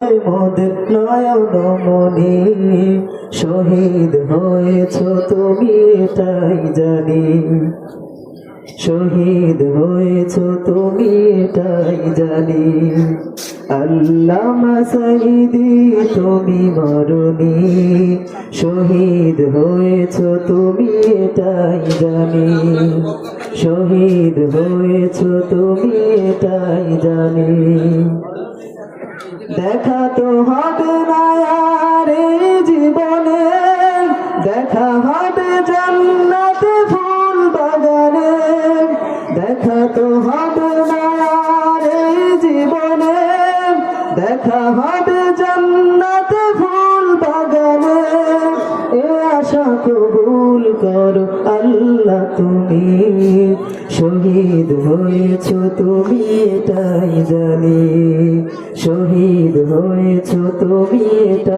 মোদের নয়ন মনে শহীদ হয়েছ তুমি এটাই জানি, শহীদ হয়েছ তুমি এটাই জানি। আল্লামা সাঈদী তুমি মরনি, শহীদ হয়েছ তুমি এটাই জানি, শহীদ হয়েছ তুমি এটাই জানি। দেখা তো হবে না আর এই জীবনে, দেখা হবে জান্নাতে ফুল বাগানে, দেখা তো হবে না আর এই জীবনে, দেখা হবে জান্নাতে ফুল বাগানে। এ আশা কবুল করো আল্লাহ তুমি, শহীদ হয়েছ তুমি এটাই জানি, শহীদ হয়েছ তুমি এটা